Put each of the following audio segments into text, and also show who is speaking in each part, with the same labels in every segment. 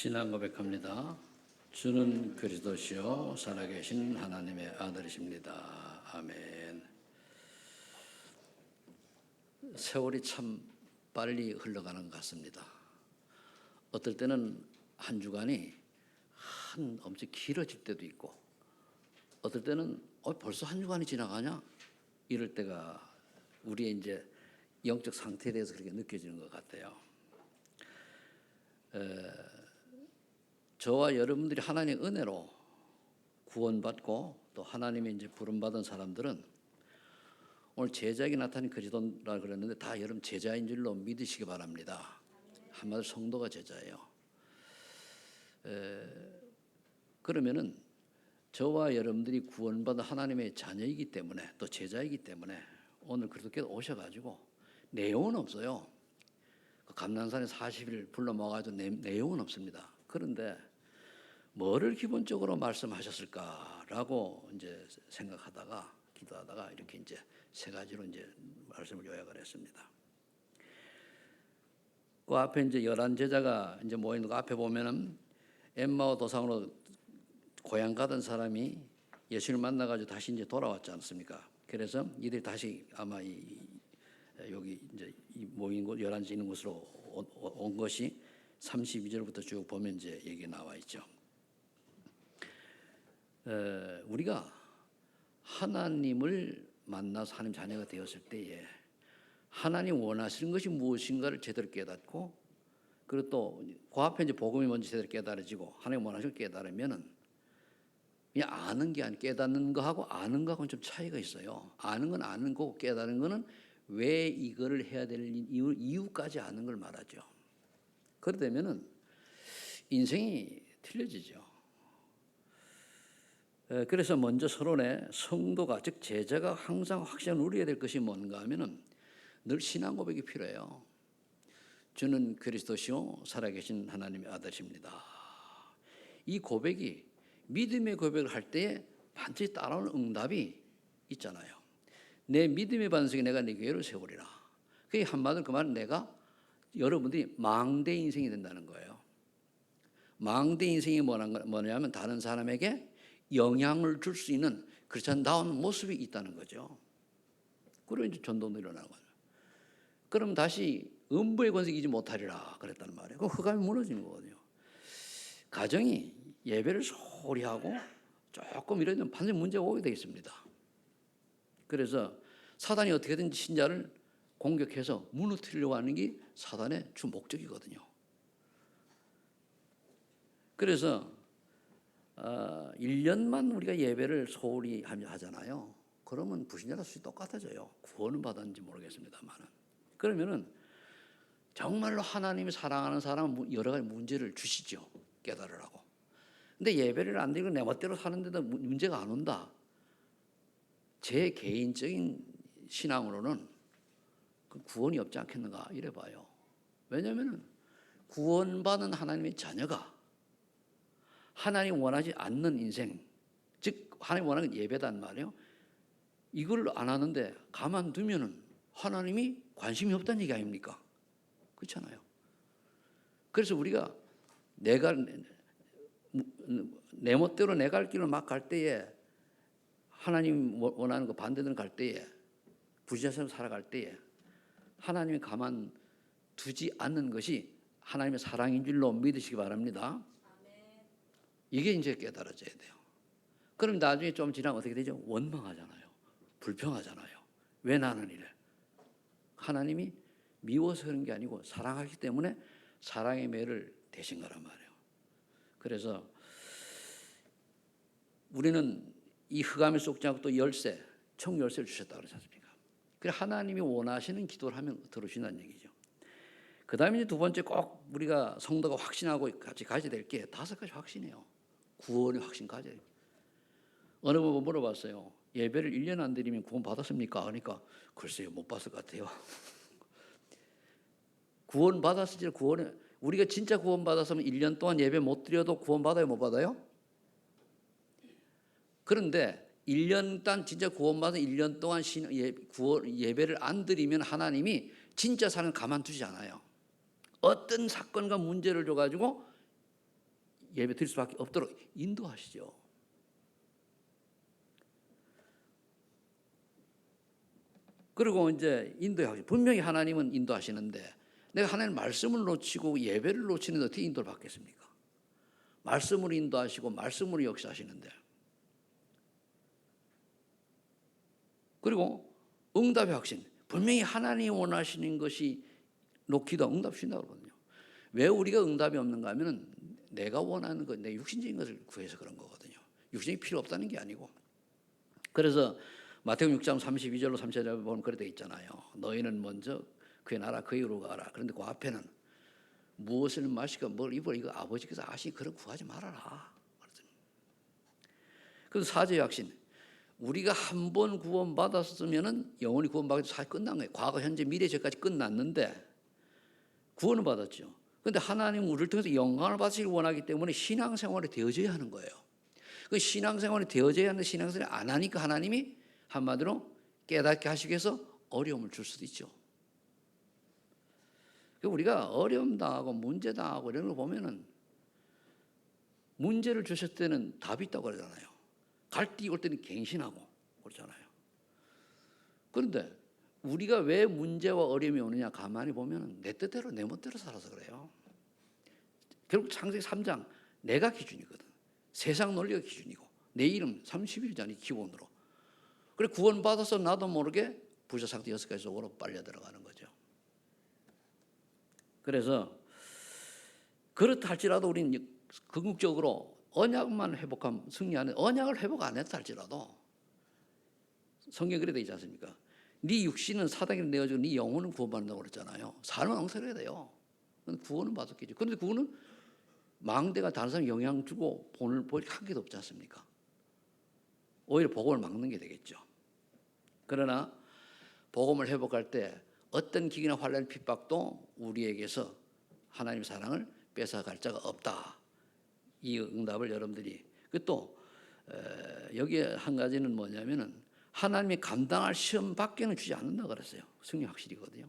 Speaker 1: 신앙 고백합니다. 주는 그리스도시요 살아계신 하나님의 아들이십니다. 아멘. 세월이 참 빨리 흘러가는 것 같습니다. 어떨 때는 한 주간이 엄청 길어질 때도 있고, 어떨 때는 벌써 한 주간이 지나가냐? 이럴 때가 우리의 이제 영적 상태에 대해서 그렇게 느껴지는 것 같아요. 저와 여러분들이 하나님의 은혜로 구원받고 또 하나님의 이제 부름받은 사람들은 오늘 제자에게 나타난 그리스도라 그랬는데 다 여러분 제자인 줄로 믿으시기 바랍니다. 한마디로 성도가 제자예요. 그러면은 저와 여러분들이 구원받은 하나님의 자녀이기 때문에 또 제자이기 때문에 오늘 그리스도께서 오셔가지고 내용은 없어요. 감난산에 40일 불러 모아가지고 내용은 없습니다. 그런데 뭐를 기본적으로 말씀하셨을까라고 이제 생각하다가 기도하다가 이렇게 이제 세 가지로 이제 말씀을 요약을 했습니다. 그 앞에 이제 11제자가 이제 모여 있는 거 앞에 보면은 엠마오 도상으로 고향 가던 사람이 예수를 만나가지고 다시 이제 돌아왔지 않습니까? 그래서 이들이 다시 아마 여기 이제 모인 곳 11지 있는 곳으로 온 것이 32절부터 쭉 보면 이제 얘기 나와 있죠. 우리가 하나님을 만나서 하나님 자녀가 되었을 때에 하나님 원하시는 것이 무엇인가를 제대로 깨닫고, 그리고 또 그 앞에 이제 복음이 먼저 제대로 깨달아지고 하나님 원하시는 걸 깨달으면은 그냥 아는 게 아니고 깨닫는 거하고 아는 거하고는 좀 차이가 있어요. 아는 건 아는 거고 깨닫는 거는 왜 이거를 해야 될 이유까지 아는 걸 말하죠. 그러다면은 인생이 틀려지죠. 그래서 먼저 서론에 성도가 즉 제자가 항상 확실히 누려야 될 것이 뭔가 하면은 늘 신앙 고백이 필요해요. 주는 그리스도시요 살아계신 하나님의 아들이십니다. 이 고백이 믿음의 고백을 할 때에 반드시 따라오는 응답이 있잖아요. 내 믿음의 반석에 내가 네 교회를 세우리라. 그게 한마디로 그 말은 내가 여러분들이 망대 인생이 된다는 거예요. 망대 인생이 뭐냐면 다른 사람에게 영향을 줄 수 있는 그리스도다운 모습이 있다는 거죠. 그리고 이제 전도도 일어나는 거죠. 그럼 다시 음부의 권세 이기지 못하리라 그랬단 말이에요. 그 흑암이 무너지는 거거든요. 가정이 예배를 소홀히 하고 조금 이러면 반드시 문제가 오게 되어 있습니다. 그래서 사단이 어떻게든지 신자를 공격해서 무너뜨리려고 하는 게 사단의 주 목적이거든요. 그래서 1년만 우리가 예배를 소홀히 하잖아요. 그러면 불신자랑 수준이 똑같아져요. 구원은 받았는지 모르겠습니다만은. 그러면은 정말로 하나님이 사랑하는 사람은 여러 가지 문제를 주시죠. 깨달으라고. 근데 예배를 안 드리고 내 멋대로 사는데도 문제가 안 온다. 제 개인적인 신앙으로는 그 구원이 없지 않겠는가 이래 봐요. 왜냐하면 구원받은 하나님의 자녀가 하나님 원하지 않는 인생, 즉 하나님 원하는 예배단 말이에요. 이걸 안 하는데 가만두면은 하나님이 관심이 없다는 얘기 아닙니까? 그렇잖아요. 그래서 우리가 내 멋대로 내 갈 길을 막 갈 때에 하나님 원하는 거 반대되는 갈 때에 부지자처럼 살아갈 때에 하나님이 가만 두지 않는 것이 하나님의 사랑인 줄로 믿으시기 바랍니다. 이게 이제 깨달아져야 돼요. 그럼 나중에 좀 지나면 어떻게 되죠? 원망하잖아요. 불평하잖아요. 왜 나는 이래? 하나님이 미워서 그런 게 아니고 사랑하기 때문에 사랑의 매를 대신 거란 말이에요. 그래서 우리는 이 흑암에 쏙지 않고 또 열쇠, 총 열쇠를 주셨다고 그러지 않습니까? 그래 하나님이 원하시는 기도를 하면 들어주신다는 얘기죠. 그 다음에 이제 두 번째 꼭 우리가 성도가 확신하고 같이 가져야 될 게 5가지 확신이에요. 구원의 확신 가져야 돼요. 어느 분 물어봤어요. 예배를 1년 안 드리면 구원 받았습니까? 그러니까 글쎄요 못 받을 것 같아요. 구원 받았을 때 우리가 진짜 구원 받았으면 1년 동안 예배 못 드려도 구원 받아요 못 받아요? 그런데 1년 동안 진짜 구원받은 1년 동안 예배를 안 드리면 하나님이 진짜 사람을 가만두지 않아요. 어떤 사건과 문제를 줘가지고 예배 드릴 수밖에 없도록 인도하시죠. 그리고 이제 인도하시죠. 분명히 하나님은 인도하시는데 내가 하나님 말씀을 놓치고 예배를 놓치는데 어떻게 인도를 받겠습니까? 말씀으로 인도하시고 말씀으로 역사하시는데. 그리고 응답의 확신. 분명히 하나님이 원하시는 것이 놓기도 응답 주신다고 그러거든요. 왜 우리가 응답이 없는가 하면 내가 원하는 것, 내 육신적인 것을 구해서 그런 거거든요. 육신이 필요 없다는 게 아니고. 그래서 마태복음 6장 32절로 34절 보면 그래 돼 있잖아요. 너희는 먼저 그의 나라 그의 의로 가라. 그런데 그 앞에는 무엇을 마시고 뭘 입으라 이거 아버지께서 아시니 그런 구하지 말아라. 그래서 사죄의 확신. 우리가 한 번 구원받았으면 영원히 구원받아서 다 끝난 거예요. 과거, 현재, 미래, 죄까지 끝났는데 구원을 받았죠. 그런데 하나님은 우리를 통해서 영광을 받으시길 원하기 때문에 신앙생활이 되어져야 하는 거예요. 그 신앙생활이 되어져야 하는데 신앙생활을 안 하니까 하나님이 한마디로 깨닫게 하시기 위해서 어려움을 줄 수도 있죠. 우리가 어려움 당하고 문제 당하고 이런 거 보면은 문제를 주셨을 때는 답이 있다고 그러잖아요. 갈등이 올 때는 갱신하고 그러잖아요. 그런데 우리가 왜 문제와 어려움이 오느냐 가만히 보면 내 뜻대로 내 멋대로 살아서 그래요. 결국 창세기 3장 내가 기준이거든. 세상 논리가 기준이고 내 이름 30일전이 기본으로. 그래 구원받아서 나도 모르게 부자 상태 6가지 속으로 빨려 들어가는 거죠. 그래서 그렇다 할지라도 우리는 궁극적으로 언약만 회복하면 승리하는, 언약을 회복 안 했다 할지라도 성경에 그래 돼 있지 않습니까? 네 육신은 사단에게 내어주고 네 영혼은 구원받는다고 그랬잖아요. 삶은 엉터리가 돼요. 구원은 받았겠죠. 그런데 구원은 망대가 다른 사람 영향 주고 본을 볼 한 개도 없지 않습니까? 오히려 복음을 막는 게 되겠죠. 그러나 복음을 회복할 때 어떤 기기나 환난 핍박도 우리에게서 하나님의 사랑을 뺏어갈 자가 없다. 이 응답을 여러분들이 또 여기에 한 가지는 뭐냐면은 하나님이 감당할 시험 밖에는 주지 않는다 그랬어요. 승리 확실이거든요.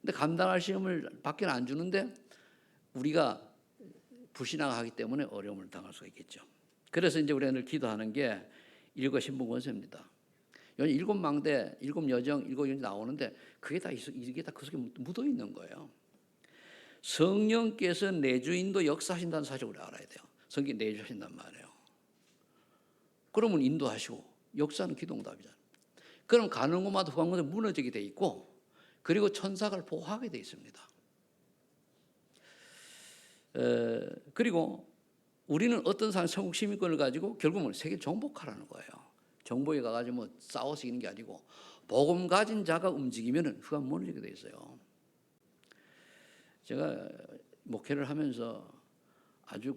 Speaker 1: 근데 감당할 시험을 밖에는 안 주는데 우리가 불신앙하기 때문에 어려움을 당할 수가 있겠죠. 그래서 이제 우리가 늘 기도하는 게 일곱 신분 권세입니다. 여기 7망대, 7여정, 7연이 나오는데 그게 다 이게 다 그 속에 묻어 있는 거예요. 성령께서 내주인도 역사하신다는 사실을 우리 알아야 돼요. 성령 내주하신단 말이에요. 그러면 인도하시고 역사는 기도응답이잖아요. 그럼 가는 곳마다 후한 곳에 무너지게 돼 있고 그리고 천사를 보호하게 돼 있습니다. 그리고 우리는 어떤 사람 성국 시민권을 가지고 결국은 세계 정복하라는 거예요. 정복에 가가지고 뭐 싸워서 이기는 게 아니고 복음 가진 자가 움직이면은 그가 무너지게 돼 있어요. 제가 목회를 하면서 아주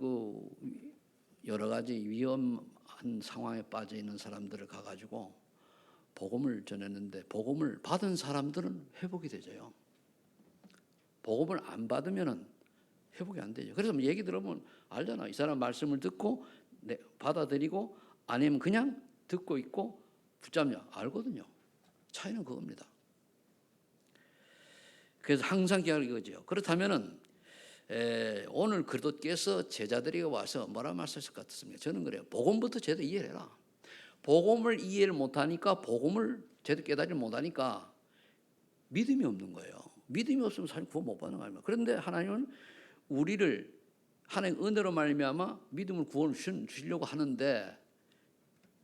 Speaker 1: 여러 가지 위험한 상황에 빠져 있는 사람들을 가가지고 복음을 전했는데 복음을 받은 사람들은 회복이 되죠. 복음을 안 받으면은 회복이 안 되죠. 그래서 얘기 들으면 알잖아. 이 사람 말씀을 듣고 받아들이고 아니면 그냥 듣고 있고 붙잡냐 알거든요. 차이는 그겁니다. 그래서 항상 기억을 이거죠. 그렇다면은 오늘 그리스도께서 제자들에게 와서 뭐라 말씀하실 것 같습니까? 저는 그래요. 복음부터 제대로 이해를 해라. 복음을 이해를 못하니까 복음을 제대로 깨달지 못하니까 믿음이 없는 거예요. 믿음이 없으면 사실 구원 못 받는 거 아닙니까? 그런데 하나님은 우리를 하나님 은혜로 말미암아 믿음을 구원을 주시려고 하는데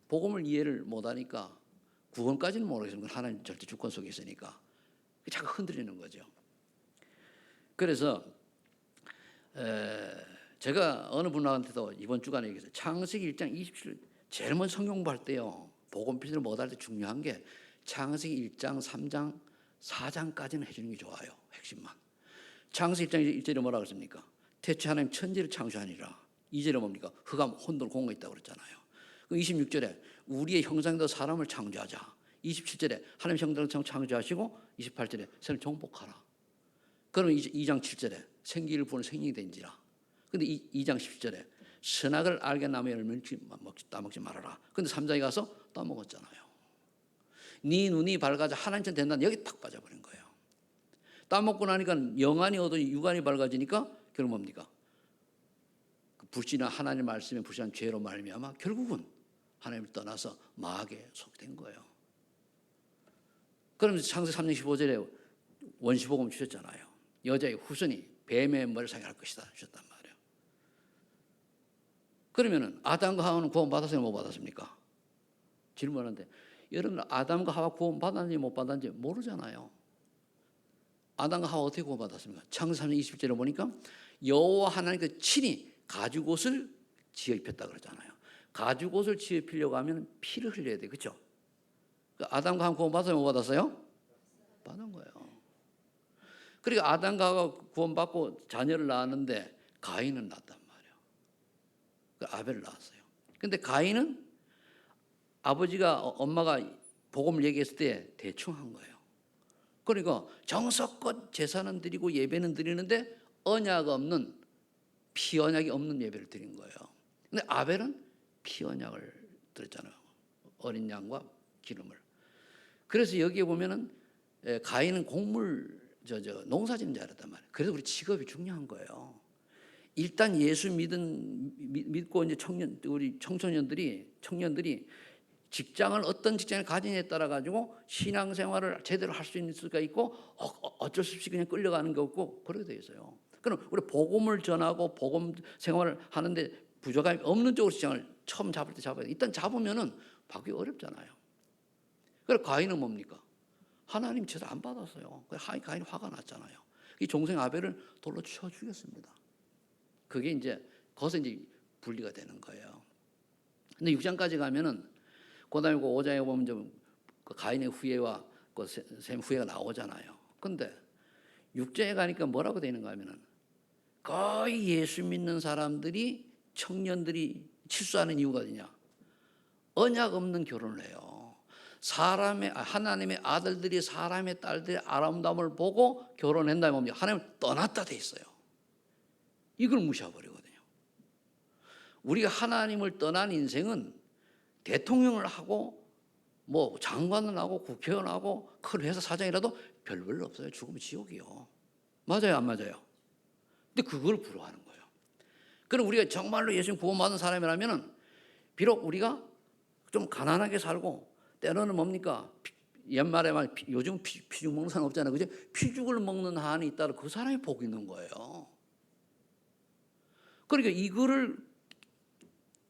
Speaker 1: 복음을 이해를 못하니까 구원까지는 모르겠지만 하나님 절대 주권 속에 있으니까 자꾸 흔들리는 거죠. 그래서 제가 어느 분한테도 이번 주간에 얘기했어요. 창세기 1장 27절 제일 먼저 성경 공부할 때요. 복음 필기를 못할 때 중요한 게 창세기 1장, 3장, 4장까지는 해주는 게 좋아요. 핵심만. 창세기 1장 1절에 뭐라고 했습니까? 태초에 하나님 천지를 창조하니라. 2절에 뭡니까? 흑암, 혼돈, 공허가 있다고 그랬잖아요. 26절에 우리의 형상대로 사람을 창조하자. 27절에 하나님 형상대로 창조하시고 28절에 세상을 정복하라. 그러면 2장 7절에 생기를 부은 생명이 된지라. 근데 2장 10절에 선악을 알게 나무의 열매를 따먹지 말아라. 근데 3장에 가서 따먹었잖아요. 네 눈이 밝아져 하나님처럼 된다는 여기 딱 빠져버린 거예요. 따먹고 나니까 영안이 어두워 육안이 밝아지니까 결국 뭡니까? 불신한 하나님 말씀에 불신한 죄로 말미암아 결국은 하나님을 떠나서 마귀에 속된 거예요. 그러면서 창세기 3장 15절에 원시복음 주셨잖아요. 여자의 후손이 뱀의 머리를 상할 것이다 주셨단 말이에요. 그러면은 아담과 하와는 구원 받았어요, 못 받았습니까? 질문하는데 여러분 아담과 하와 구원 받았는지 못 받았는지 모르잖아요. 아담과 하와 어떻게 구원 받았습니까? 창세기 3장 20절에 보니까 여호와 하나님께서 친히 가죽옷을 지어 입혔다 그러잖아요. 가죽옷을 지어 입히려고 하면 피를 흘려야 돼, 그렇죠? 아담과 하와 구원 받았어요, 못 받았어요? 받은 거예요. 그러니까 아담과 하와가 구원 받고 자녀를 낳았는데 가인은 낳았단 말이에요. 아벨을 낳았어요. 근데 가인은 아버지가 엄마가 복음을 얘기했을 때 대충 한 거예요. 그러니까 정석껏 제사는 드리고 예배는 드리는데 언약 없는 피 언약이 없는 예배를 드린 거예요. 근데 아벨은 피 언약을 드렸잖아요. 어린 양과 기름을. 그래서 여기에 보면은 가인은 곡물 농사짓는 자였단 말이에요. 그래서 우리 직업이 중요한 거예요. 일단 예수 믿고 이제 우리 청년들이 직장을 어떤 직장을 가지냐에 따라 가지고 신앙생활을 제대로 할 수 있는 수가 있고 어쩔 수 없이 그냥 끌려가는 게 없고 그렇게 돼 있어요. 그럼 우리 복음을 전하고 복음 생활을 하는데 부족함이 없는 쪽으로 시장을 처음 잡을 때 잡아야 돼. 일단 잡으면은 바꾸기 어렵잖아요. 그래서 가인은 뭡니까? 하나님 제사 안 받았어요. 가인이 화가 났잖아요. 이 종생 아벨을 돌로 쳐 죽였습니다. 그게 이제 거기서 이제 분리가 되는 거예요. 근데 6장까지 가면은 그다음에 5장에 보면 좀 가인의 후예와 셈 후예가 나오잖아요. 근데 6장에 가니까 뭐라고 되는가 하면은 거의 예수 믿는 사람들이 청년들이 실수하는 이유가 뭐냐? 언약 없는 결혼을 해요. 하나님의 아들들이 사람의 딸들의 아름다움을 보고 결혼한다면 하나님을 떠났다 돼 있어요. 이걸 무시해버리거든요. 우리가 하나님을 떠난 인생은 대통령을 하고 뭐 장관을 하고 국회의원 하고 큰 회사 사장이라도 별로 없어요. 죽으면 지옥이요. 맞아요, 안 맞아요? 근데 그걸 부러워하는 거예요. 그럼 우리가 정말로 예수님 구원받은 사람이라면 비록 우리가 좀 가난하게 살고 때로는 뭡니까? 옛말에 말 요즘 피죽 먹는 사람 없잖아요. 그죠? 피죽을 먹는 한이 있다면 그 사람이 복 있는 거예요. 그러니까 이거를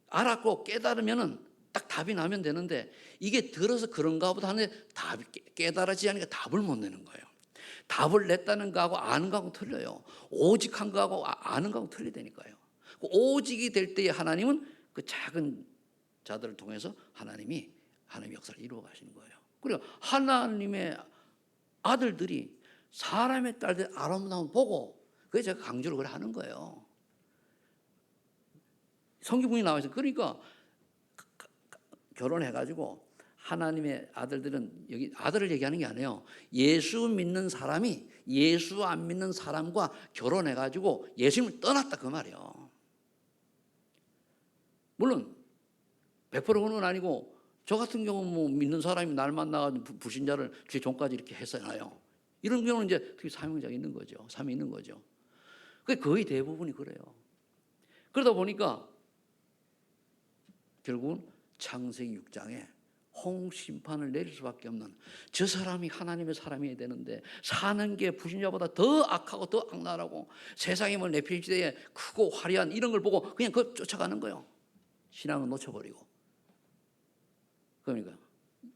Speaker 1: 알았고 깨달으면은 딱 답이 나면 되는데 이게 들어서 그런가 보다 하는데 답이 깨달아지지 않으니까 답을 못 내는 거예요. 답을 냈다는 거하고 아는 거하고 틀려요. 오직한 거하고 아는 거하고 틀리다니까요. 오직이 될 때에 하나님은 그 작은 자들을 통해서 하나님의 역사를 이루어 가시는 거예요. 그리고 하나님의 아들들이 사람의 딸들 아름다움 보고 그게 제가 강조를 그래 하는 거예요. 성경문이 나와 있어요. 그러니까 결혼해가지고 하나님의 아들들은 여기 아들을 얘기하는 게 아니에요. 예수 믿는 사람이 예수 안 믿는 사람과 결혼해가지고 예수님을 떠났다 그 말이에요. 물론 100% 그런 건 아니고 저 같은 경우는 뭐 믿는 사람이 날 만나가지고 불신자를 주의 종까지 이렇게 했잖아요. 이런 경우는 이제 특히 사명자가 있는 거죠. 삶이 있는 거죠. 거의 대부분이 그래요. 그러다 보니까 결국은 창세기 6장에 홍심판을 내릴 수밖에 없는 저 사람이 하나님의 사람이어야 되는데 사는 게 불신자보다 더 악하고 더 악랄하고 세상에 뭐 네필시대에 크고 화려한 이런 걸 보고 그냥 그걸 쫓아가는 거예요. 신앙을 놓쳐버리고. 그러니까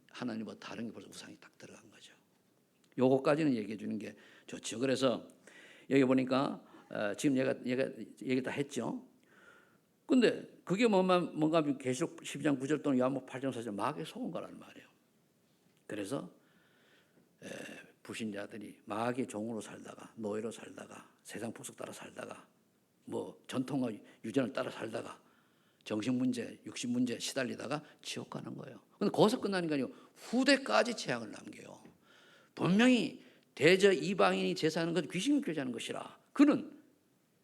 Speaker 1: 하나님보다 다른 게 벌써 우상이 딱 들어간 거죠. 요거까지는 얘기해 주는 게 좋죠. 그래서 여기 보니까 지금 얘가 얘기 다 했죠. 근데 그게 뭔가 하면 계시록 12장 9절 또는 요한복음 8장 4절 마귀에 속은 거라는 말이에요. 그래서 불신자들이 마귀의 종으로 살다가 노예로 살다가 세상 풍속 따라 살다가 뭐 전통과 유전을 따라 살다가 정신 문제, 육신 문제 시달리다가 지옥 가는 거예요. 근데 거기서 끝나는 게 아니고 후대까지 재앙을 남겨요. 분명히 대저 이방인이 제사하는 것 귀신이 교제하는 것이라 그는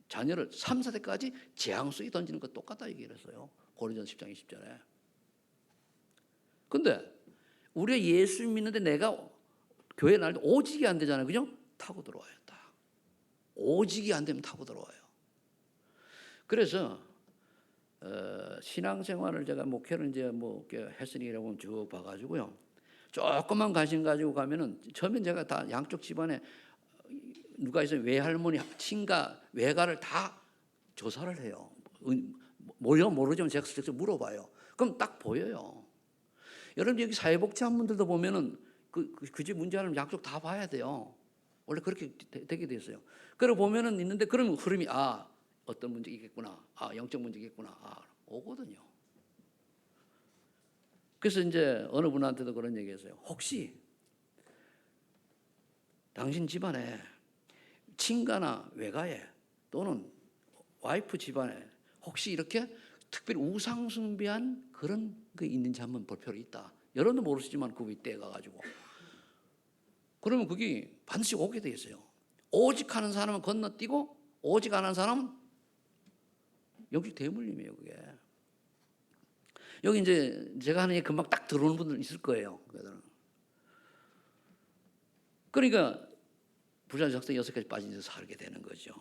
Speaker 1: 자녀를 3, 4대까지 재앙 속에 던지는 것 똑같다 얘기를 했어요. 고린도전서 10장 20절에. 근데 우리가 예수 믿는데 내가 교회 날 때 오직이 안 되잖아요. 그죠? 타고 들어와요. 딱. 오직이 안 되면 타고 들어와요. 그래서 신앙생활을 제가 목회를 이제 뭐 했으니라고 쭉 봐가지고요. 조금만 관심 가지고 가면은 처음엔 제가 다 양쪽 집안에 누가 있으면 외할머니, 친가, 외가를 다 조사를 해요. 모르지만 제가 직접 물어봐요. 그럼 딱 보여요. 여러분 여기 사회복지학분들도 보면은 그 집 문제하는 양쪽 다 봐야 돼요. 원래 그렇게 되게 돼 있어요. 그래 보면은 있는데 그런 흐름이 어떤 문제 있겠구나, 영적 문제 있겠구나, 오거든요. 그래서 이제 어느 분한테도 그런 얘기했어요. 혹시 당신 집안에 친가나 외가에 또는 와이프 집안에 혹시 이렇게 특별히 우상 숭배한 그런 게 있는지 한번 볼 필요 있다. 여러분도 모르시지만 그 윗대에 가가지고 그러면 그게 반드시 오게 돼 있어요. 오직 하는 사람은 건너뛰고 오직 안 하는 사람은 영적 대물림이에요. 그게 여기 이제 제가 하는 얘기 금방 딱 들어오는 분들 있을 거예요. 그러니까 부자 적성 6가지 빠진 데서 살게 되는 거죠.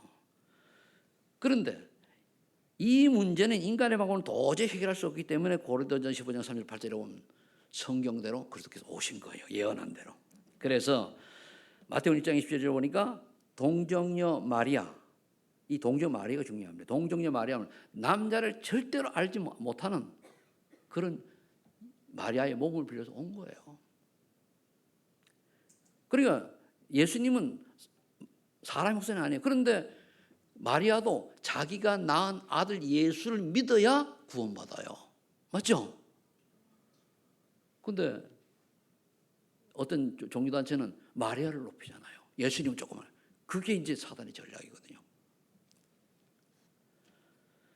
Speaker 1: 그런데 이 문제는 인간의 방법은 도저히 해결할 수 없기 때문에 고린도전 15장 38절에 보면 성경대로 그리스도께서 오신 거예요. 예언한 대로. 그래서 마태복음 1장 27절에 보니까 동정녀 마리아, 이 동정 마리아가 중요합니다. 동정녀 마리아는 남자를 절대로 알지 못하는 그런 마리아의 몸을 빌려서 온 거예요. 그러니까 예수님은 사람의 목소리는 아니에요. 그런데 마리아도 자기가 낳은 아들 예수를 믿어야 구원받아요. 맞죠? 근데 어떤 종교단체는 마리아를 높이잖아요. 예수님은 조금만. 그게 이제 사단의 전략이거든요.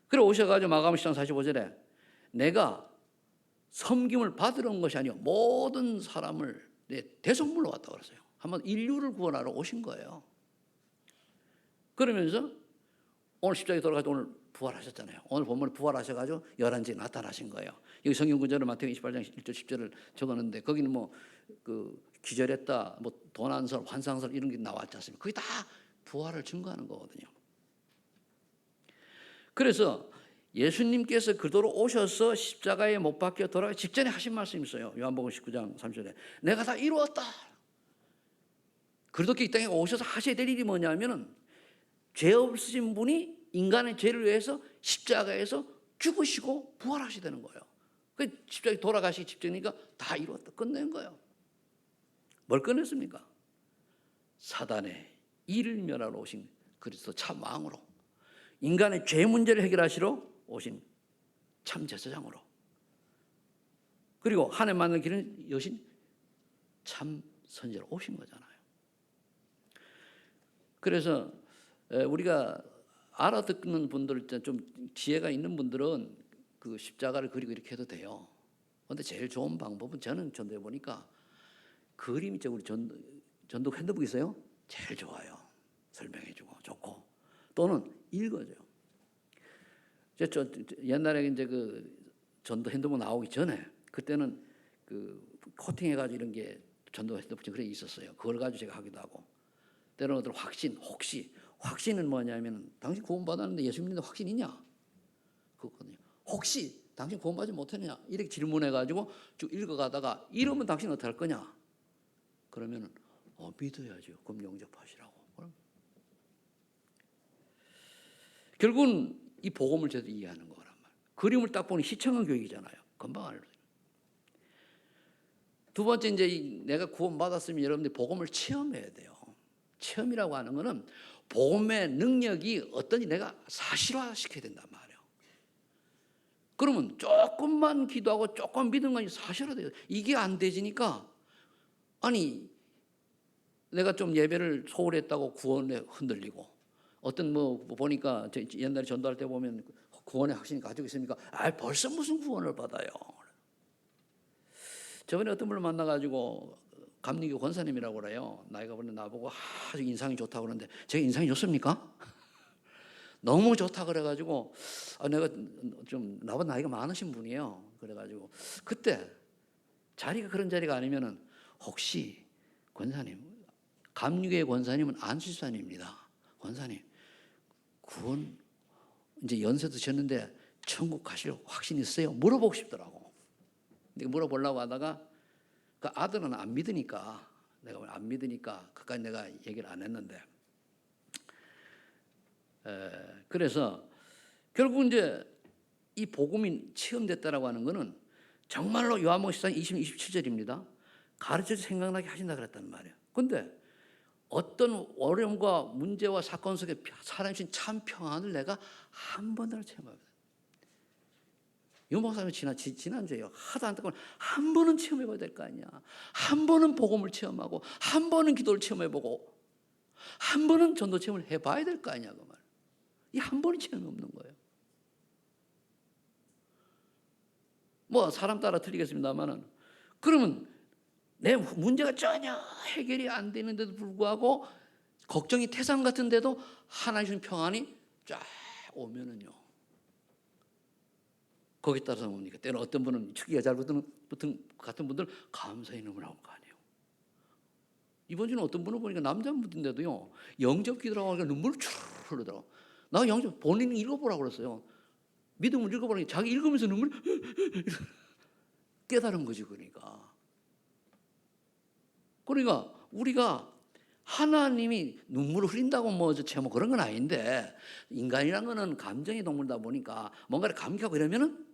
Speaker 1: 그래 오셔가지고 마가복음 10장 45절에 내가 섬김을 받으러 온 것이 아니요 모든 사람을 내 대속물로 왔다고 그랬어요. 한번 인류를 구원하러 오신 거예요. 그러면서 오늘 십자가에 돌아가서 오늘 부활하셨잖아요. 오늘 본문에 부활하셔가지고 11지에 나타나신 거예요. 여기 성경 구절을 마태복음 28장 1절 10절을 적었는데 거기는 뭐 그 기절했다, 뭐 도난설, 환상설 이런 게 나왔지 않습니까? 그게 다 부활을 증거하는 거거든요. 그래서 예수님께서 그도로 오셔서 십자가에 못 박혀 돌아가기 직전에 하신 말씀이 있어요. 요한복음 19장 3절에 내가 다 이루었다. 그리스도께 이 땅에 오셔서 하셔야 될 일이 뭐냐면은 죄 없으신 분이 인간의 죄를 위해서 십자가에서 죽으시고 부활하셔야 되는 거예요. 그 십자가에 돌아가시기 직전이니까 다 이루었다. 끝낸 거예요. 뭘 끝냈습니까? 사단의 일을 멸하러 오신 그리스도 참 왕으로 인간의 죄 문제를 해결하시러 오신 참 제사장으로 그리고 하늘 만날 길은 여신 참 선지자로 오신 거잖아요. 그래서 우리가 알아듣는 분들 좀 지혜가 있는 분들은 그 십자가를 그리고 이렇게 해도 돼요. 그런데 제일 좋은 방법은 저는 전도해 보니까 그림 있죠. 우리 전도 핸드북 있어요? 제일 좋아요. 설명해주고 좋고 또는 읽어줘요. 옛날에 이제 그 전도 핸드북 나오기 전에 그때는 그 코팅해가지고 이런 게 전도 핸드북 그래 있었어요. 그걸 가지고 제가 하기도 하고 때로는 어떤 확신은 뭐냐면 당신 구원받았는데 예수 믿는데 확신 있냐? 그거거든요. 혹시 당신 구원받지 못했냐? 이렇게 질문해가지고 쭉 읽어가다가 이러면 당신 어떻게 할 거냐? 그러면 믿어야죠. 그럼 영접하시라고. 결국은 이 복음을 제대로 이해하는 거란 말이에요. 그림을 딱 보니 시청한 교육이잖아요. 금방 알죠. 두 번째 이제 내가 구원받았으면 여러분들이 복음을 체험해야 돼요. 체험이라고 하는 거는 복음의 능력이 어떤지 내가 사실화시켜야 된단 말이에요. 그러면 조금만 기도하고 조금 믿은 건 사실화돼요. 이게 안 되지니까 아니 내가 좀 예배를 소홀히 했다고 구원에 흔들리고 어떤 뭐 보니까 옛날에 전도할 때 보면 구원의 확신이 가지고 있으니까 벌써 무슨 구원을 받아요. 저번에 어떤 분을 만나가지고 감리교 권사님이라고 그래요. 나이가 보니 나보고 아주 인상이 좋다고 그러는데 제가 인상이 좋습니까? 너무 좋다 그래가지고 내가 좀 나보다 나이가 많으신 분이에요. 그래가지고 그때 자리가 그런 자리가 아니면은 혹시 권사님 감리교의 권사님은 안수사님입니다. 권사님 구원 이제 연세 드셨는데 천국 가실 확신 있어요? 물어보고 싶더라고. 내가 물어보려고 하다가 그 아들은 안 믿으니까 그까지 내가 얘기를 안 했는데, 그래서 결국 이제 이 복음이 체험됐다라고 하는 것은 정말로 요한복음 14장 27절입니다. 가르쳐서 생각나게 하신다 그랬단 말이에요. 그런데 어떤 어려움과 문제와 사건 속에 사람이 신 참 평안을 내가 한 번도 체험합니다. 유 목사님 지난주에요. 하도 안타까운 한 번은 체험해봐야 될 거 아니야. 한 번은 복음을 체험하고 한 번은 기도를 체험해보고 한 번은 전도 체험을 해봐야 될 거 아니야. 그 말. 이 한 번은 체험이 없는 거예요. 뭐 사람 따라 틀리겠습니다만은, 그러면 내 문제가 전혀 해결이 안 되는데도 불구하고 걱정이 태산 같은데도 하나님 주신 평안이 쫙 오면은요, 거기에 따라서 뭡니까? 때는 어떤 분은 축기가 잘 붙은 같은 분들 감사의 눈물 나올 거 아니에요. 이번 주는 어떤 분을 보니까 남자분인데도요, 영접 기도라고 하니까 눈물을 쭉 흘리더라고. 나 영접 본인이 읽어보라고 그랬어요. 믿음을 읽어보라니 자기 읽으면서 눈물 깨달은 거지. 그러니까 우리가 하나님이 눈물을 흘린다고 뭐 제목 그런 건 아닌데, 인간이란 거는 감정의 동물이다 보니까 뭔가를 감격하고 이러면은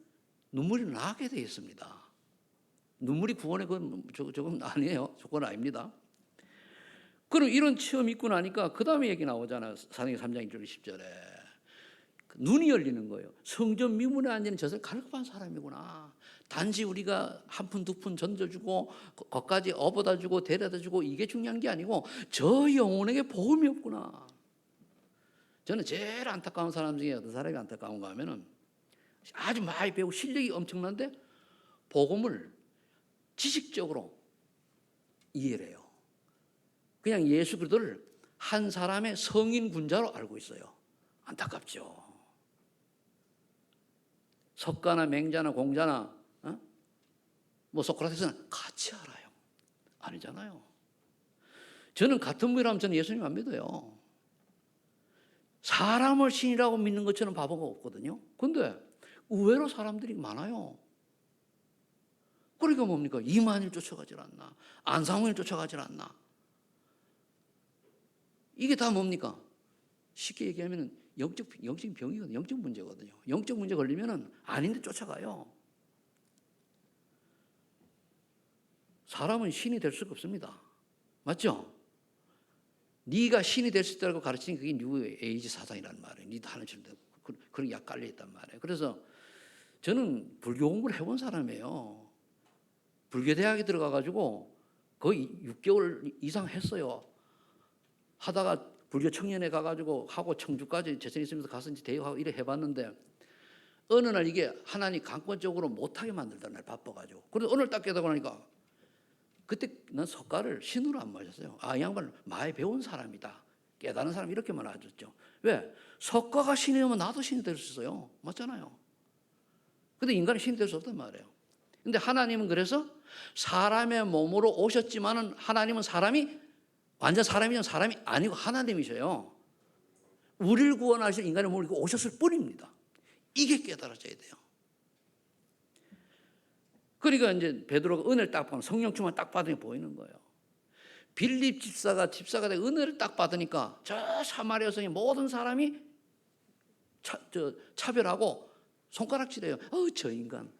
Speaker 1: 눈물이 나게 되어 있습니다. 눈물이 구원의 조금 아니에요. 조건 아닙니다. 그럼 이런 체험이 있고 나니까 그 다음에 얘기 나오잖아요. 사도행전 3장 1절 10절에 눈이 열리는 거예요. 성전 미문에 앉는 저들 갈급한 사람이구나. 단지 우리가 한 푼 두 푼 던져주고 거기까지 업어다 주고 데려다 주고 이게 중요한 게 아니고 저 영혼에게 복음이 없구나. 저는 제일 안타까운 사람 중에 어떤 사람이 안타까운가 하면은 아주 많이 배우고 실력이 엄청난데 복음을 지식적으로 이해를 해요. 그냥 예수 그리스도를 한 사람의 성인 군자로 알고 있어요. 안타깝죠. 석가나 맹자나 공자나 뭐 소크라테스는 같이 알아요. 아니잖아요. 저는 같은 분이라면 저는 예수님 안 믿어요. 사람을 신이라고 믿는 것처럼 바보가 없거든요. 그런데 의외로 사람들이 많아요. 그러니까 뭡니까? 이만희를 쫓아가질 않나, 안상훈을 쫓아가질 않나. 이게 다 뭡니까? 쉽게 얘기하면 영적 병이거든요. 영적 문제거든요. 영적 문제 걸리면은 아닌데 쫓아가요. 사람은 신이 될 수가 없습니다. 맞죠? 네가 신이 될 수 있다고 가르치는 그게 뉴 에이지 사상이라는 말이에요. 네도 하나처럼 그런 약 깔려 있단 말이에요. 그래서 저는 불교 공부를 해본 사람이에요. 불교 대학에 들어가가지고 거의 6개월 이상 했어요. 하다가 불교 청년회 가가지고 하고 청주까지 재선 있으면서 가서 이제 대학하고 이래 해봤는데 어느 날 이게 하나님 강권적으로 못하게 만들던 날 바빠가지고, 그래서 오늘 딱 깨닫고 나니까 그때 난 석가를 신으로 안 마셨어요. 이 양반은 많이 배운 사람이다, 깨달은 사람 이렇게만 알아줬죠. 왜? 석가가 신이면 나도 신이 될 수 있어요. 맞잖아요. 근데 인간은 신이 될 수 없단 말이에요. 근데 하나님은 그래서 사람의 몸으로 오셨지만은 하나님은 완전 사람이면 사람이 아니고 하나님이셔요. 우리를 구원하실 인간의 몸을 입고 오셨을 뿐입니다. 이게 깨달아져야 돼요. 그러니까 이제 베드로가 은혜를 딱 받으면 성령 충만 딱 받으니 보이는 거예요. 빌립 집사가 되고 은혜를 딱 받으니까 저 사마리아 성의 모든 사람이 차별하고 손가락질해요. 저 인간.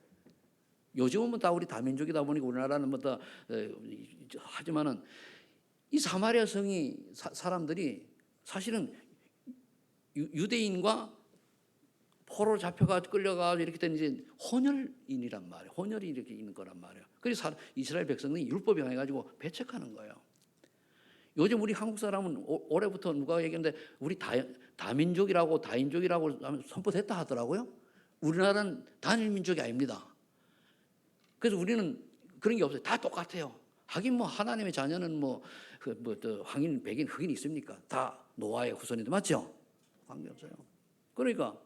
Speaker 1: 요즘은 다 우리 다민족이다 보니까 우리나라는 뭐 다 하지만은 이 사마리아 성이 사람들이 사실은 유대인과 포로로 잡혀가지고 끌려가지고 이렇게 된 이제 혼혈인이란 말이에요. 혼혈이 이렇게 있는 거란 말이에요. 그래서 이스라엘 백성들이 율법에 해가지고 배척하는 거예요. 요즘 우리 한국 사람은 올해부터 누가 얘기했는데 우리 다민족이라고 다인족이라고 선포됐다 하더라고요. 우리나라는 단일 민족이 아닙니다. 그래서 우리는 그런 게 없어요. 다 똑같아요. 하긴 뭐 하나님의 자녀는 또 황인, 백인, 흑인 있습니까? 다 노아의 후손인데 맞죠? 관계없어요. 그러니까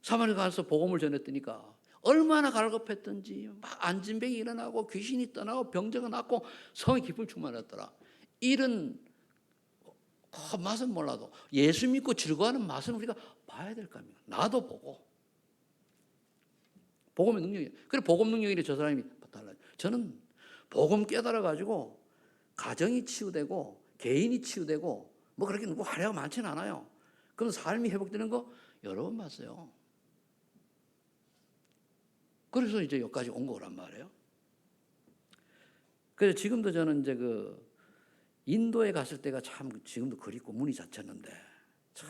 Speaker 1: 사마리아 가서 복음을 전했더니까 얼마나 갈급했던지 막 안진병이 일어나고 귀신이 떠나고 병자가 낫고 성의 기쁨을 충만했더라. 이런 맛은 몰라도 예수 믿고 즐거워하는 맛은 우리가 봐야 될 거 아닙니까? 나도 보고 복음의 능력이에요. 그래 복음 능력이래 저 사람이 달라요. 저는 복음 깨달아 가지고 가정이 치유되고 개인이 치유되고 뭐 그렇게 뭐 화려가 많지는 않아요. 그럼 삶이 회복되는 거 여러 번 봤어요. 그래서 이제 여기까지 온 거란 말이에요. 그래서 지금도 저는 이제 그 인도에 갔을 때가 참 지금도 그립고 문이 닫혔는데 참.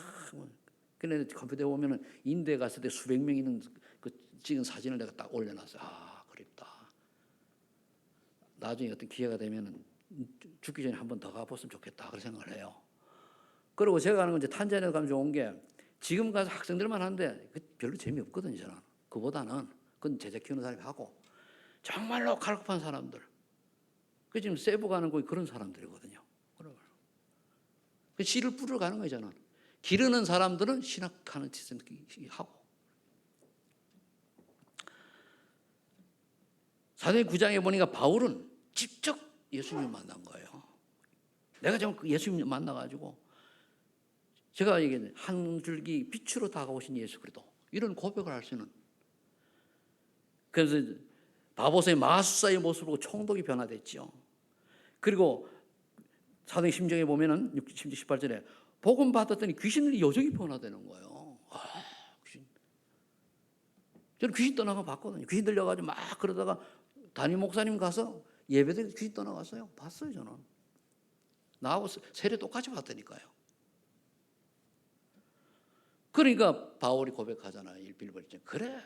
Speaker 1: 그런데 컴퓨터에 보면은 인도에 갔을 때 수백 명 있는 그 찍은 사진을 내가 딱 올려놨어요. 아 그립다. 나중에 어떤 기회가 되면은 죽기 전에 한 번 더 가봤으면 좋겠다 그런 생각을 해요. 그리고 제가 가는 건 이제 탄자니아 가면 좋은 게 지금 가서 학생들만 하는데 별로 재미없거든요. 저는 그보다는 그건 제자 키우는 사람이 하고 정말로 갈급한 사람들. 그 지금 세부 가는 거기 그런 사람들이거든요. 그 씨를 뿌리러 가는 거예요. 저는 기르는 사람들은 신학하는 짓을 하고. 사도행 9장에 보니까 바울은 직접 예수님을 만난 거예요. 내가 지금 예수님을 만나가지고 제가 얘기했는데 한 줄기 빛으로 다가오신 예수 그리스도 이런 고백을 할 수 있는. 그래서 바보스의 마술사의 모습을 보고 총독이 변화됐죠. 그리고 사도행 심정에 보면은 18절에 복음 받았더니 귀신들이 여전히 변화되는 거예요. 귀신. 저는 귀신 떠나가 봤거든요. 귀신 들려가지고 막 그러다가 담임 목사님 가서 예배드리고 귀신 떠나갔어요. 봤어요 저는. 나하고 세례 똑같이 봤다니까요. 그러니까 바울이 고백하잖아요. 빌보리죠. 그래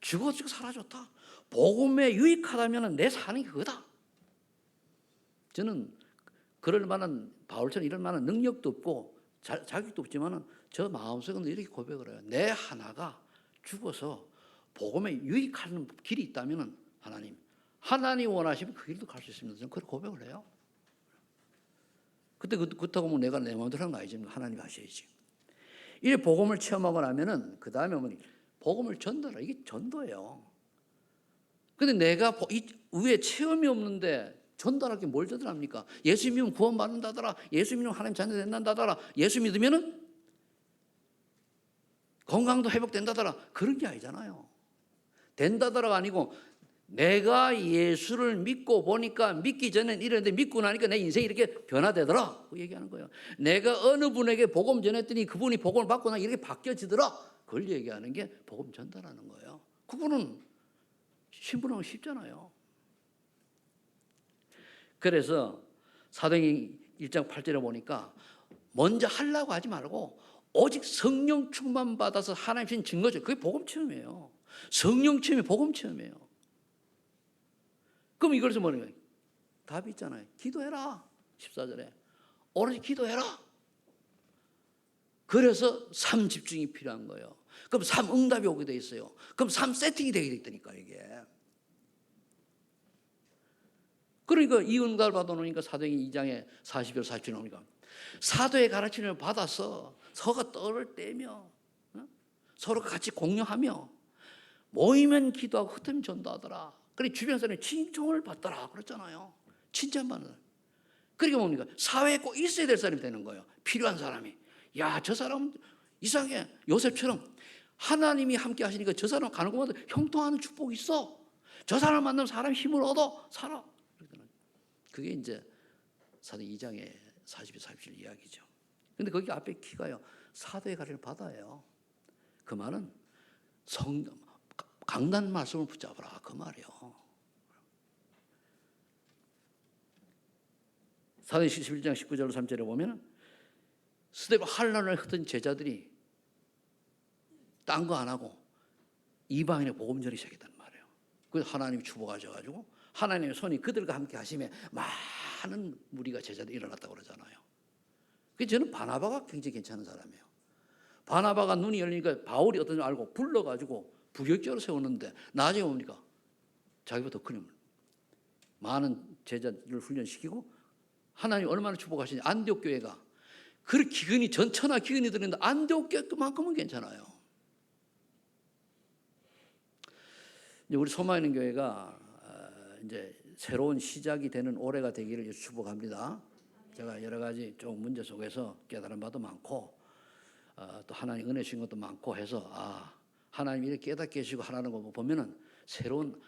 Speaker 1: 죽어지고 사라졌다. 복음에 유익하다면 내 사는 게 그거다. 저는 그럴 만한 바울처럼 이럴 만한 능력도 없고 자격도 없지만은 저 마음속에는 이렇게 고백을 해요. 내 하나가 죽어서 복음에 유익하는 길이 있다면은 하나님 원하시면 그 길도 갈 수 있습니다. 저는 그렇게 고백을 해요. 그때 그렇다고 뭐 내가 내 마음대로 하는 거 아니지. 하나님 하셔야지. 이 복음을 체험하고 나면은 그 다음에 어머니 복음을 전달해. 이게 전도예요. 근데 내가 이 위에 체험이 없는데 전달할 게 뭘 전달합니까? 예수 믿으면 구원받는다더라. 예수 믿으면 하나님 자녀 된다더라. 예수 믿으면은 건강도 회복된다더라. 그런 게 아니잖아요. 된다더라가 아니고 내가 예수를 믿고 보니까 믿기 전엔 이랬는데 믿고 나니까 내 인생이 이렇게 변화되더라. 그 얘기하는 거예요. 내가 어느 분에게 복음 전했더니 그분이 복음을 받고 나 이렇게 바뀌어지더라. 그걸 얘기하는 게 복음 전달하는 거예요. 그거는 신분하고 쉽잖아요. 그래서 사도행 1장 8절에 보니까 먼저 하려고 하지 말고 오직 성령 충만 받아서 하나님 신 증거죠. 그게 복음 체험이에요. 성령 체험이 복음 체험이에요. 그럼 이걸서 뭐냐면 답이 있잖아요. 기도해라. 14절에 오로지 기도해라. 그래서 삶 집중이 필요한 거예요. 그럼 삶 응답이 오게 돼 있어요. 그럼 삶 세팅이 되게 돼 있다니까 이게. 그러니까 이 응답을 받아놓으니까 사도행 2장에 40절 47절 나오니까 사도의 가르침을 받아서 서가 떡을 떼며 서로 같이 공유하며 모이면 기도하고 흩으면 전도하더라. 그리고 주변 사람이 칭송을 받더라 그랬잖아요. 칭찬받는. 그러니까 뭡니까? 사회에 꼭 있어야 될 사람이 되는 거예요. 필요한 사람이. 야, 저 사람 이상하게 요셉처럼 하나님이 함께 하시니까 저 사람 가는 곳마다 형통하는 축복이 있어. 저 사람 만나면 사람 힘을 얻어 살아. 그게 이제 사도행 2장의 42, 47 이야기죠. 근데 거기 앞에 키가요. 사도의 가르침을 받아요. 그 말은 강단 말씀을 붙잡으라 그 말이에요. 사도행 11장 19절로 3절에 보면 스데반 환란을 흩은 제자들이 딴 거 안 하고 이방인의 복음 전이 시작했단 말이에요. 그래서 하나님이 축복하셔가지고 하나님의 손이 그들과 함께 하시며 많은 무리가 제자들이 일어났다고 그러잖아요. 그래서 저는 바나바가 굉장히 괜찮은 사람이에요. 바나바가 눈이 열리니까 바울이 어떤지 알고 불러가지고 부역자로 세웠는데 나중에 뭡니까? 자기보다 더 큰 많은 제자들을 훈련시키고 하나님이 얼마나 축복하시냐. 안디옥 교회가 그렇게 기근이 전천하 기근이 들었는데 안디옥 교회만큼은 괜찮아요. 이제 우리 소망있는 교회가 이제 새로운 시작이 되는 올해가 되기를 축복합니다. 제가 여러 가지 좀 문제 속에서 깨달은 바도 많고 또 하나님 은혜 주신 것도 많고 해서 하나님이 이렇게 깨닫게 해주시고 하라는 거 보면은 새로운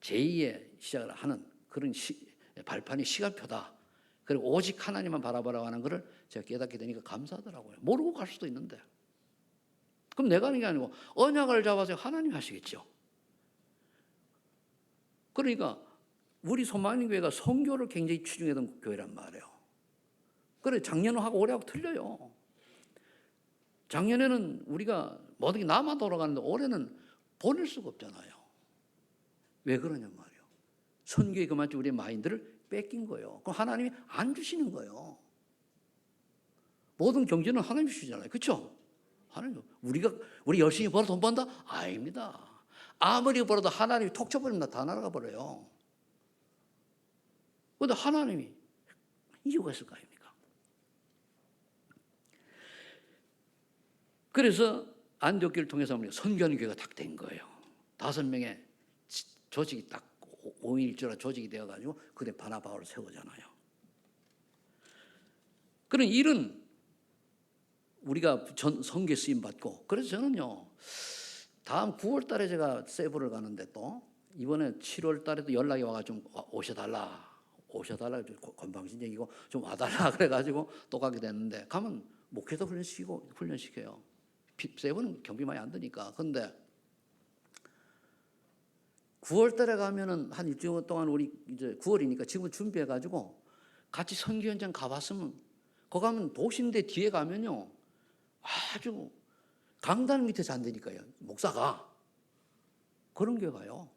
Speaker 1: 제2의 시작을 하는 그런 발판이 시간표다. 그리고 오직 하나님만 바라보라고 하는 것을 제가 깨닫게 되니까 감사하더라고요. 모르고 갈 수도 있는데. 그럼 내가 하는 게 아니고 언약을 잡아서 하나님이 하시겠죠. 그러니까 우리 소망의 교회가 선교를 굉장히 추진했던 교회란 말이에요. 그래 작년하고 올해하고 틀려요. 작년에는 우리가 모든 게 남아 돌아가는데 올해는 보낼 수가 없잖아요. 왜 그러냐 말이에요. 선교에 그만큼 우리의 마인드를 뺏긴 거예요. 그럼 하나님이 안 주시는 거예요. 모든 경제는 하나님이 주시잖아요. 그렇죠? 하나님, 우리 열심히 벌어 돈 번다? 아닙니다. 아무리 벌어도 하나님이 톡 쳐버리면 다 날아가 버려요. 그런데 하나님이 이유가 있을 거 아닙니까? 그래서 안디옥교를 통해서 선교하는 교회가 딱 된 거예요. 5명의 조직이 딱 5인 1조라 조직이 되어가지고 그때 바나바를 세우잖아요. 그런 일은 우리가 선교에 쓰임 받고, 그래서 저는요 다음 9월 달에 제가 세부를 가는데 또 이번에 7월 달에도 연락이 와가 좀 오셔달라 건방진얘기고 좀 와달라 그래가지고 또 가게 됐는데, 가면 목회도 훈련시켜요. 세부는 경비 많이 안 드니까. 근데 9월 달에 가면은 한 일주일 동안 우리 이제 9월이니까 지금 준비해가지고 같이 선교 현장 가봤으면, 거기 가면 도시인데 뒤에 가면요 아주 강단 밑에 잔다니까요. 목사가 그런 게 가요.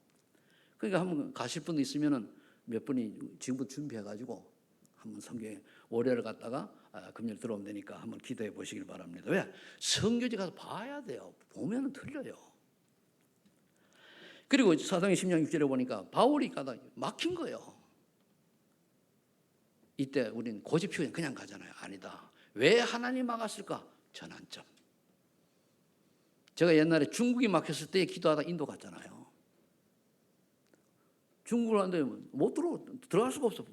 Speaker 1: 그러니까 한번 가실 분 있으면은 몇 분이 지금부터 준비해가지고 한번 선교에 월요일 갔다가 금요일 들어오면 되니까 한번 기도해 보시길 바랍니다. 왜? 선교지 가서 봐야 돼요. 보면은 틀려요. 그리고 사도행전 10장 6절에 보니까 바울이 가다 막힌 거예요. 이때 우리는 고집 피우면 그냥 가잖아요. 아니다. 왜 하나님 막았을까? 전환점. 제가 옛날에 중국이 막혔을 때 기도하다 인도 갔잖아요. 중국을 하는데 못 들어갈 수가 없어.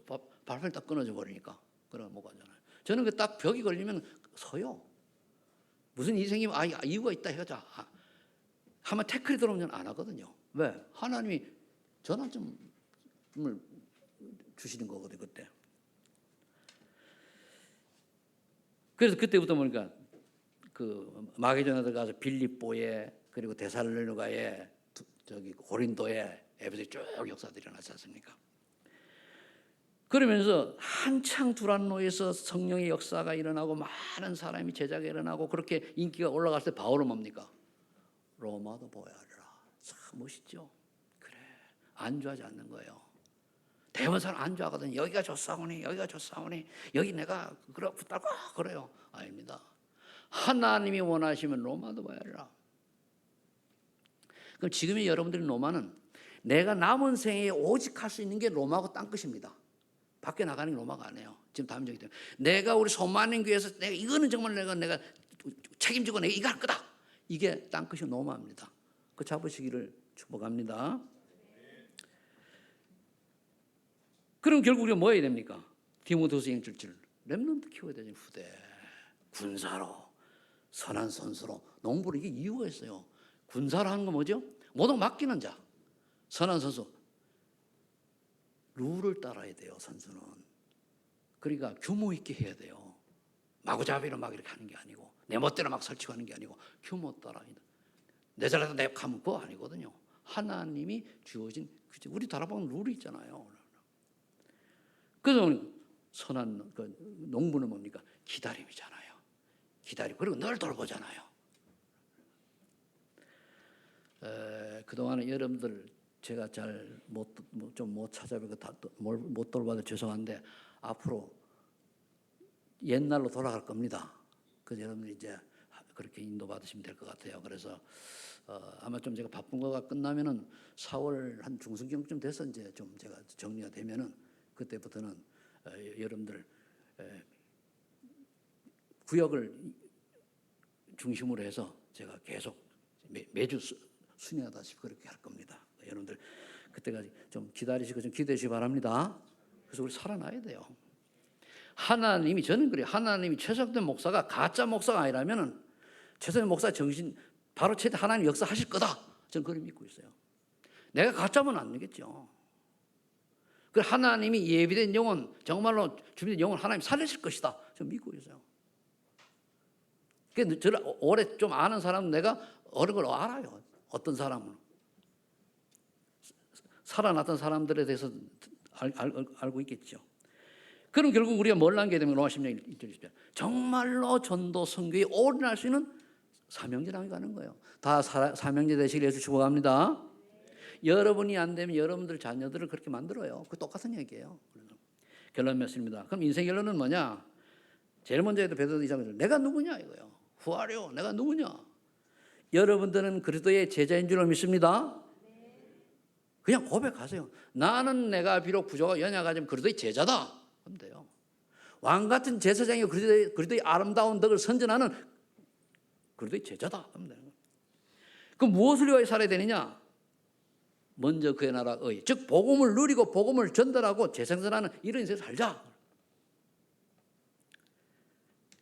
Speaker 1: 발판이 딱 끊어져 버리니까. 그래 못 가잖아요. 저는 그 딱 벽이 걸리면 서요. 무슨 일이 생기면 이유가 있다 해가지고 한번 태클이 들어오면 안 하거든요. 왜? 하나님이 전환점을 주시는 거거든요. 그때. 그래서 그때부터 보니까 그 마게도냐에 가서 빌립보에, 그리고 데살로니가에, 저기 고린도에, 에베소에 쭉 역사들이 일어나지 않습니까? 그러면서 한창 두란노에서 성령의 역사가 일어나고 많은 사람이 제자가 일어나고 그렇게 인기가 올라갔을 때 바울은 뭡니까? 로마도 보아라. 참 멋있죠? 그래, 안주하지 않는 거예요. 대부분 사람 안주하거든요. 여기가 좋사오니, 여기가 좋사오니, 여기 내가 붙들고 그래요. 아닙니다. 하나님이 원하시면 로마도 봐야라. 그럼 지금의 여러분들의 로마는 내가 남은 생에 오직 할 수 있는 게 로마하고 땅끝입니다. 밖에 나가는 게 로마가 아니에요. 지금 다음 적이 돼요. 내가 우리 소만인 교회에서 내가 이거는 정말 내가 책임지고 내가 이거 할 거다. 이게 땅끝이 로마입니다. 그 잡으시기를 축복합니다. 그럼 결국 우리가 뭐 해야 됩니까? 디모데후서 2장 렘넌트 키워야 되죠. 후대 군사로, 선한 선수로, 농부로. 이게 이유가 있어요. 군사로 하는 건 뭐죠? 모든 맡기는 자. 선한 선수, 룰을 따라야 돼요. 선수는. 그러니까 규모 있게 해야 돼요. 마구잡이로 막 이렇게 하는 게 아니고, 내 멋대로 막 설치하는 게 아니고, 규모 따라. 내 잘나서 내가 가면 그거 아니거든요. 하나님이 주어진, 우리 다락방 룰이 있잖아요. 그래서 선한 농부는 뭡니까? 기다림이잖아요. 기다리고, 그리고 늘 돌보잖아요. 그동안은 여러분들 제가 잘 못 찾아뵙고 못 돌봐도 죄송한데, 앞으로 옛날로 돌아갈 겁니다. 그래서 여러분들 이제 그렇게 인도받으시면 될 것 같아요. 그래서 아마 좀 제가 바쁜 거가 끝나면은 4월 한 중순경쯤 돼서 이제 좀 제가 정리가 되면은 그때부터는 여러분들 구역을 중심으로 해서 제가 계속 매주 순회하다시피 그렇게 할 겁니다. 여러분들 그때까지 좀 기다리시고 좀 기대해 주시기 바랍니다. 그래서 우리 살아나야 돼요. 하나님이, 저는 그래요. 하나님이 최석된 목사가 가짜 목사가 아니라면은 최석된 목사 정신 바로 하나님 역사하실 거다. 저는 그걸 믿고 있어요. 내가 가짜면 안 되겠죠. 그 하나님이 예비된 영혼, 정말로 준비된 영혼 하나님 살리실 것이다. 저 믿고 있어요. 그 저를 오래 좀 아는 사람은 내가 어느 걸 알아요. 어떤 사람은 살아났던 사람들에 대해서 알고 있겠죠. 그럼 결국 우리가 뭘 남겨야 되면 로마 10장 1절 정말로 전도 선교에 올인할 수 있는 사명제 남겨가는 거예요. 다 사명제 되시길 예수 축복합니다. 여러분이 안 되면 여러분들 자녀들을 그렇게 만들어요. 그 똑같은 얘기예요. 결론 맺습니다. 그럼 인생 결론은 뭐냐? 제일 먼저 해도 베드로 2장에서 내가 누구냐 이거예요. 후하려 내가 누구냐? 여러분들은 그리스도의 제자인 줄 믿습니다. 그냥 고백하세요. 나는 내가 비록 부족하고 연약하지만 그리스도의 제자다. 그럼 돼요. 왕 같은 제사장이 그리스도의 아름다운 덕을 선전하는 그리스도의 제자다. 그럼 돼요. 그럼 무엇을 위하여 살아야 되느냐? 먼저 그의 나라의 즉 복음을 누리고 복음을 전달하고 재생산하는 이런 인생을 살자.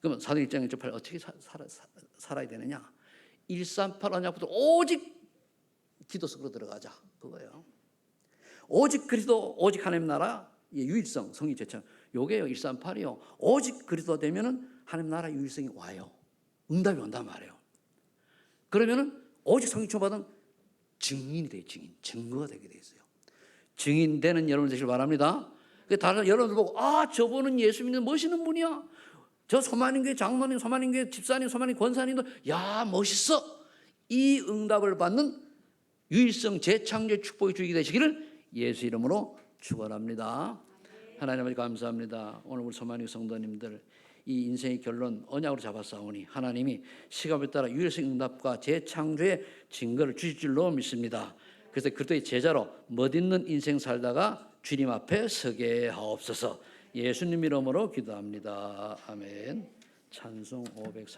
Speaker 1: 그러면 사도 1장 1절 어떻게 살아야 되느냐? 138 언약부터 오직 기도 속으로 들어가자. 그거예요. 오직 그리스도, 오직 하나님 나라 유일성, 성이 제창. 요게요 138이요. 오직 그리스도 되면은 하나님 나라 유일성이 와요. 응답이 온단 말이에요. 그러면은 오직 성이 주받은 증인이 돼요. 증거가 되게 돼 있어요. 증인 되는 여러분 되시길 바랍니다. 다른 여러분들 보고 저분은 예수 믿는 멋있는 분이야. 저 소만인교회 장로님, 소만인교회 집사님, 소만인 권사님도 야 멋있어. 이 응답을 받는 유일성 재창조의 축복이 주게 되시기를 예수 이름으로 축원합니다. 하나님 아버지 감사합니다. 오늘 우리 소만인 성도님들 이 인생의 결론 언약으로 잡았사오니 하나님이 시간에 따라 유일성 응답과 재창조의 증거를 주실 줄로 믿습니다. 그래서 그리스도의 제자로 멋있는 인생 살다가 주님 앞에 서게 하옵소서. 예수님 이름으로 기도합니다. 아멘. 찬송 504